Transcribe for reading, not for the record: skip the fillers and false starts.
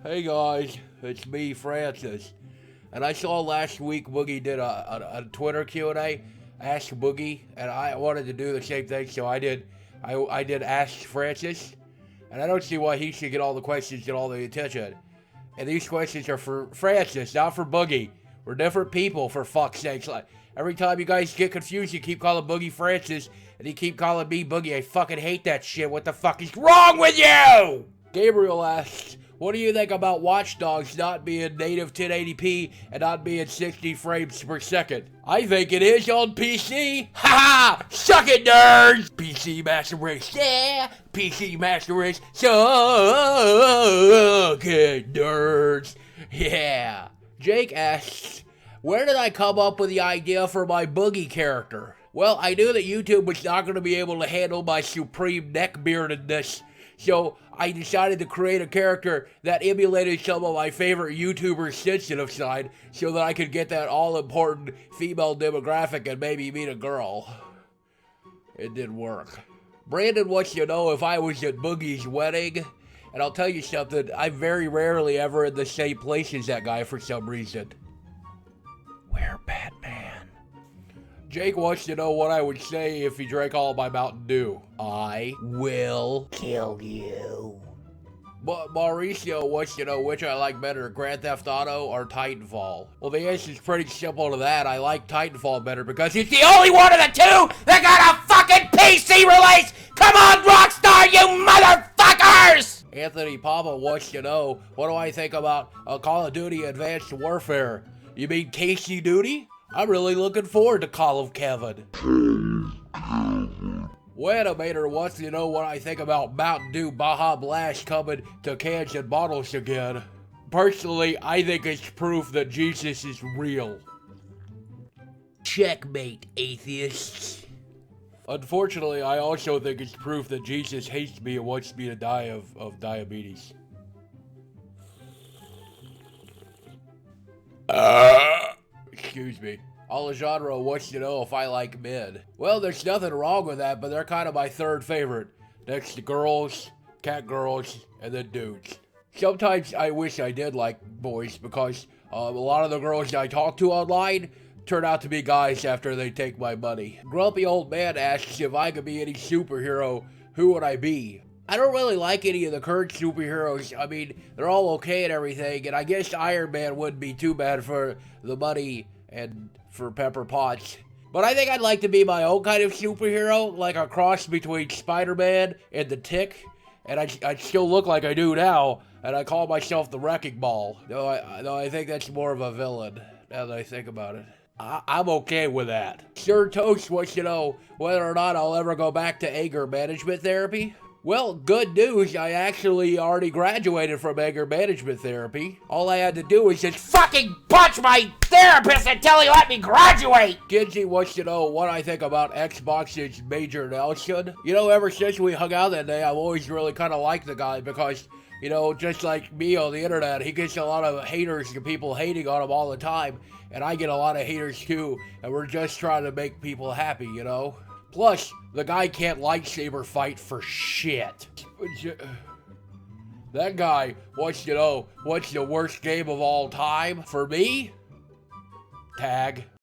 Hey guys, it's me, Francis. And I saw last week Boogie did a Twitter Q&A, Ask Boogie, and I wanted to do the same thing, so I did Ask Francis, and I don't see why he should get all the questions and all the attention. And these questions are for Francis, not for Boogie. We're different people, for fuck's sakes. Like, every time you guys get confused, you keep calling Boogie Francis, and you keep calling me Boogie. I fucking hate that shit. What the fuck is wrong with you? Gabriel asks, what do you think about Watch Dogs not being native 1080p and not being 60 frames per second? I think it is on PC. Ha ha! Suck it, nerds! PC Master Race, yeah! PC Master Race, suck it, nerds! Yeah. Jake asks, where did I come up with the idea for my Boogie character? Well, I knew that YouTube was not going to be able to handle my supreme neck beardedness, so I decided to create a character that emulated some of my favorite YouTubers' sensitive side so that I could get that all-important female demographic and maybe meet a girl. It didn't work. Brandon wants to know if I was at Boogie's wedding, and I'll tell you something, I'm very rarely ever in the same place as that guy for some reason. We're Batman. Jake wants to know what I would say if he drank all my Mountain Dew. I will kill you. But Mauricio wants to know which I like better, Grand Theft Auto or Titanfall. Well, the answer is pretty simple to that. I like Titanfall better because it's the only one of the two that got a fucking PC release! Come on, Rockstar, you motherfuckers! Anthony Papa wants to know, what do I think about Call of Duty Advanced Warfare? You mean Casey Duty? I'm really looking forward to Call of Kevin. Wanimator wants to know what I think about Mountain Dew Baja Blast coming to cans and bottles again. Personally, I think it's proof that Jesus is real. Checkmate, atheists. Unfortunately, I also think it's proof that Jesus hates me and wants me to die of diabetes. Excuse me. Alejandro wants to know if I like men. Well, there's nothing wrong with that, but they're kind of my third favorite. Next to girls, cat girls, and then dudes. Sometimes I wish I did like boys because a lot of the girls I talk to online turn out to be guys after they take my money. Grumpy Old Man asks if I could be any superhero, who would I be? I don't really like any of the current superheroes. I mean, they're all okay and everything, and I guess Iron Man wouldn't be too bad for the money and for Pepper Potts. But I think I'd like to be my own kind of superhero, like a cross between Spider-Man and the Tick, and I'd still look like I do now, and I call myself the Wrecking Ball. Though I think that's more of a villain, now that I think about it. I'm okay with that. Sir Toast wants to know whether or not I'll ever go back to anger management therapy. Well, good news, I actually already graduated from anger management therapy. All I had to do was just fucking punch my therapist until he let me graduate! Kinsey wants to know what I think about Xbox's Major Nelson. You know, ever since we hung out that day, I've always really kind of liked the guy because, you know, just like me on the internet, he gets a lot of haters and people hating on him all the time. And I get a lot of haters too, and we're just trying to make people happy, you know? Plus, the guy can't lightsaber fight for shit. That guy wants to know what's the worst game of all time. For me? Tag.